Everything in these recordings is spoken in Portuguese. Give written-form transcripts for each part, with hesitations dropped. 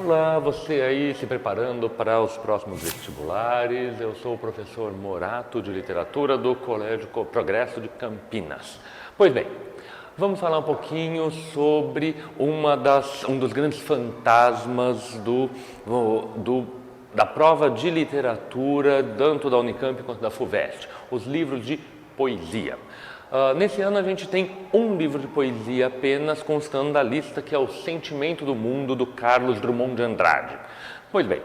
Olá, você aí se preparando para os próximos vestibulares. Eu sou o professor Morato de Literatura do Colégio Progresso de Campinas. Pois bem, vamos falar um pouquinho sobre um dos grandes fantasmas da prova de literatura, tanto da Unicamp quanto da FUVEST, os livros de poesia. Nesse ano a gente tem um livro de poesia apenas constando da lista, que é O Sentimento do Mundo, do Carlos Drummond de Andrade. Pois bem,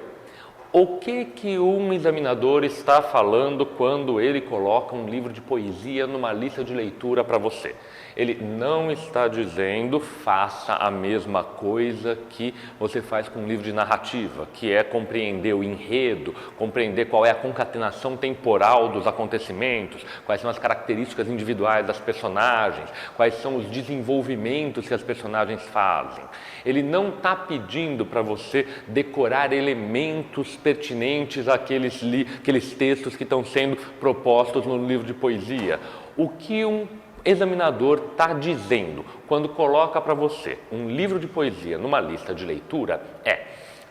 o que um examinador está falando quando ele coloca um livro de poesia numa lista de leitura para você? Ele não está dizendo faça a mesma coisa que você faz com um livro de narrativa, que é compreender o enredo, compreender qual é a concatenação temporal dos acontecimentos, quais são as características individuais das personagens, quais são os desenvolvimentos que as personagens fazem. Ele não está pedindo para você decorar elementos pertinentes àqueles textos que estão sendo propostos no livro de poesia. O que um examinador está dizendo quando coloca para você um livro de poesia numa lista de leitura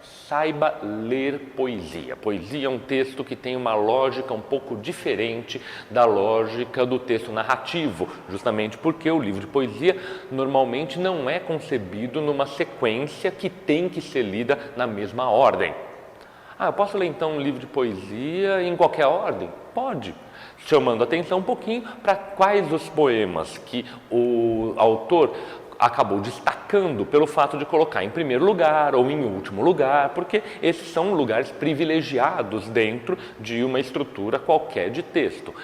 saiba ler poesia. Poesia é um texto que tem uma lógica um pouco diferente da lógica do texto narrativo, justamente porque o livro de poesia normalmente não é concebido numa sequência que tem que ser lida na mesma ordem. Eu posso ler então um livro de poesia em qualquer ordem? Pode, chamando atenção um pouquinho para quais os poemas que o autor acabou destacando pelo fato de colocar em primeiro lugar ou em último lugar, porque esses são lugares privilegiados dentro de uma estrutura qualquer de texto.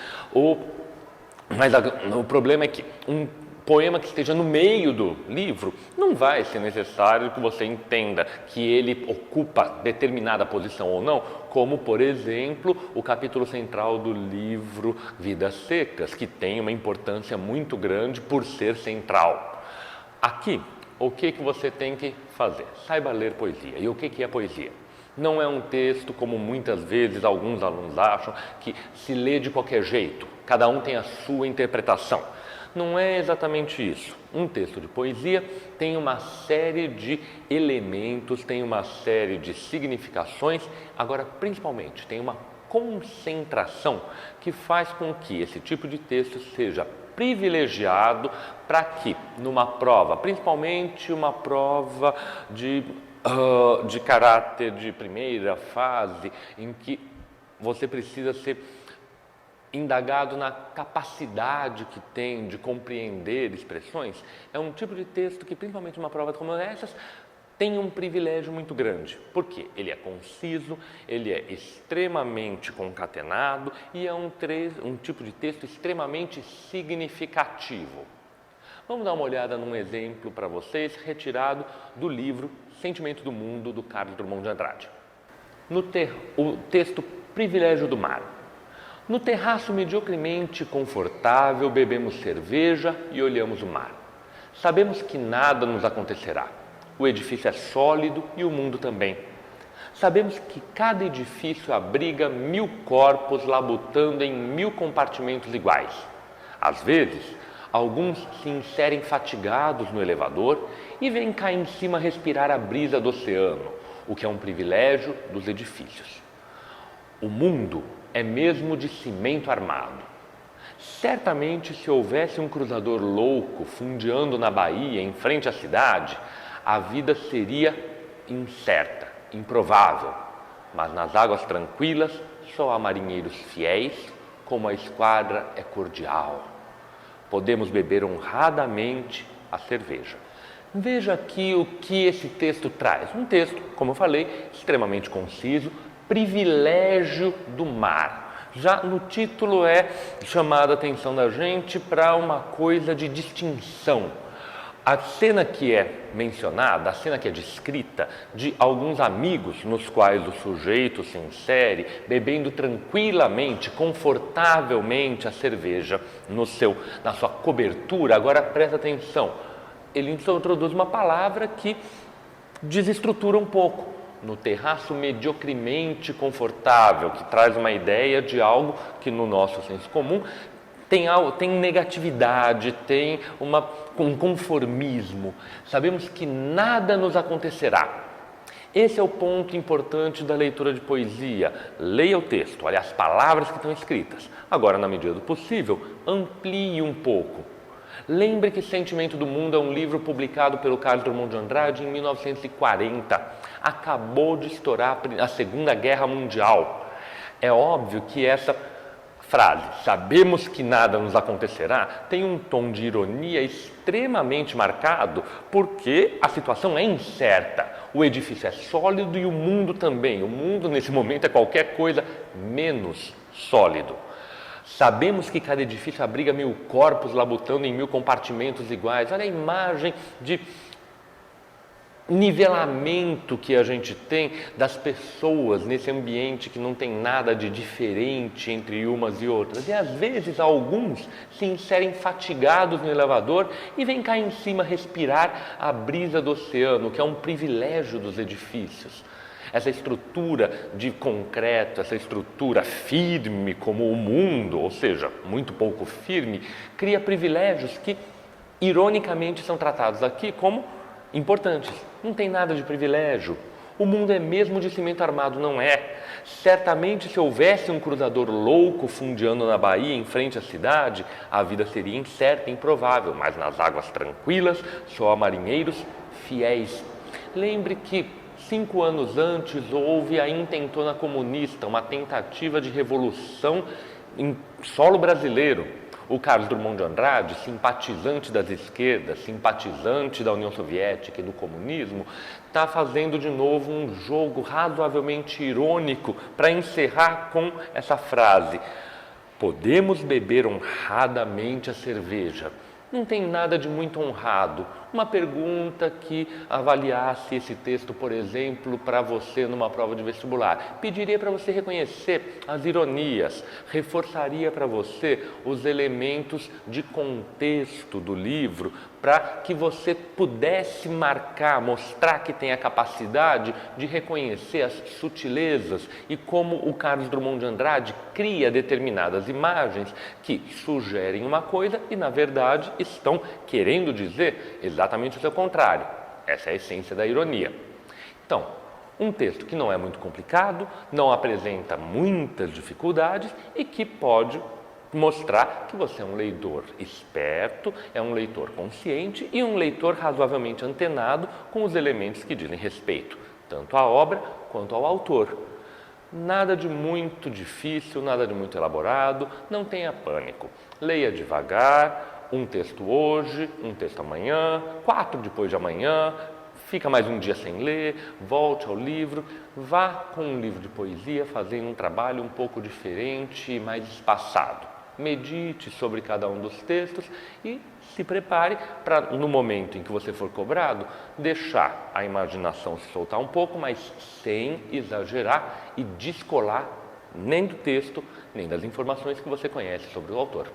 Mas o problema é que um poema que esteja no meio do livro, não vai ser necessário que você entenda que ele ocupa determinada posição ou não, como, por exemplo, o capítulo central do livro Vidas Secas, que tem uma importância muito grande por ser central. Aqui, o que você tem que fazer? Saiba ler poesia. E o que é poesia? Não é um texto, como muitas vezes alguns alunos acham, que se lê de qualquer jeito, cada um tem a sua interpretação. Não é exatamente isso. Um texto de poesia tem uma série de elementos, tem uma série de significações, agora principalmente tem uma concentração que faz com que esse tipo de texto seja privilegiado para que numa prova, principalmente uma prova de caráter de primeira fase, em que você precisa ser indagado na capacidade que tem de compreender expressões, é um tipo de texto que, principalmente numa prova como essas, tem um privilégio muito grande. Por quê? Ele é conciso, ele é extremamente concatenado e é um tipo de texto extremamente significativo. Vamos dar uma olhada num exemplo para vocês, retirado do livro Sentimento do Mundo, do Carlos Drummond de Andrade. O texto Privilégio do Mar. No terraço mediocremente confortável, bebemos cerveja e olhamos o mar. Sabemos que nada nos acontecerá. O edifício é sólido e o mundo também. Sabemos que cada edifício abriga 1000 corpos labutando em 1000 compartimentos iguais. Às vezes, alguns se inserem fatigados no elevador e vêm cá em cima respirar a brisa do oceano, o que é um privilégio dos edifícios. O mundo é mesmo de cimento armado. Certamente, se houvesse um cruzador louco fundeando na baía em frente à cidade, a vida seria incerta, improvável. Mas nas águas tranquilas só há marinheiros fiéis, como a esquadra é cordial. Podemos beber honradamente a cerveja. Veja aqui o que esse texto traz. Um texto, como eu falei, extremamente conciso, Privilégio do Mar. Já no título é chamada a atenção da gente para uma coisa de distinção. A cena que é mencionada, a cena que é descrita de alguns amigos nos quais o sujeito se insere, bebendo tranquilamente, confortavelmente a cerveja na sua cobertura. Agora presta atenção, ele introduz uma palavra que desestrutura um pouco. No terraço mediocremente confortável, que traz uma ideia de algo que no nosso senso comum tem negatividade, tem um conformismo. Sabemos que nada nos acontecerá. Esse é o ponto importante da leitura de poesia. Leia o texto, olhe as palavras que estão escritas. Agora, na medida do possível, amplie um pouco. Lembre que Sentimento do Mundo é um livro publicado pelo Carlos Drummond de Andrade em 1940. Acabou de estourar a Segunda Guerra Mundial. É óbvio que essa frase, sabemos que nada nos acontecerá, tem um tom de ironia extremamente marcado porque a situação é incerta. O edifício é sólido e o mundo também. O mundo, nesse momento, é qualquer coisa menos sólido. Sabemos que cada edifício abriga 1000 corpos labutando em 1000 compartimentos iguais. Olha a imagem de nivelamento que a gente tem das pessoas nesse ambiente que não tem nada de diferente entre umas e outras. E às vezes alguns se inserem fatigados no elevador e vêm cá em cima respirar a brisa do oceano, que é um privilégio dos edifícios. Essa estrutura de concreto, essa estrutura firme como o mundo, ou seja, muito pouco firme, cria privilégios que, ironicamente, são tratados aqui como importantes. Não tem nada de privilégio. O mundo é mesmo de cimento armado, não é? Certamente, se houvesse um cruzador louco fundeando na Bahia, em frente à cidade, a vida seria incerta e improvável, mas nas águas tranquilas só há marinheiros fiéis. Lembre que 5 anos antes houve a intentona comunista, uma tentativa de revolução em solo brasileiro. O Carlos Drummond de Andrade, simpatizante das esquerdas, simpatizante da União Soviética e do comunismo, está fazendo de novo um jogo razoavelmente irônico para encerrar com essa frase: podemos beber honradamente a cerveja. Não tem nada de muito honrado. Uma pergunta que avaliasse esse texto, por exemplo, para você numa prova de vestibular. Pediria para você reconhecer as ironias, reforçaria para você os elementos de contexto do livro para que você pudesse marcar, mostrar que tem a capacidade de reconhecer as sutilezas e como o Carlos Drummond de Andrade cria determinadas imagens que sugerem uma coisa e, na verdade, estão querendo dizer exatamente o seu contrário. Essa é a essência da ironia. Então, um texto que não é muito complicado, não apresenta muitas dificuldades e que pode mostrar que você é um leitor esperto, é um leitor consciente e um leitor razoavelmente antenado com os elementos que dizem respeito, tanto à obra quanto ao autor. Nada de muito difícil, nada de muito elaborado, não tenha pânico. Leia devagar, um texto hoje, um texto amanhã, 4 depois de amanhã, fica mais um dia sem ler, volte ao livro, vá com um livro de poesia fazendo um trabalho um pouco diferente e mais espaçado. Medite sobre cada um dos textos e se prepare para, no momento em que você for cobrado, deixar a imaginação se soltar um pouco, mas sem exagerar e descolar nem do texto, nem das informações que você conhece sobre o autor.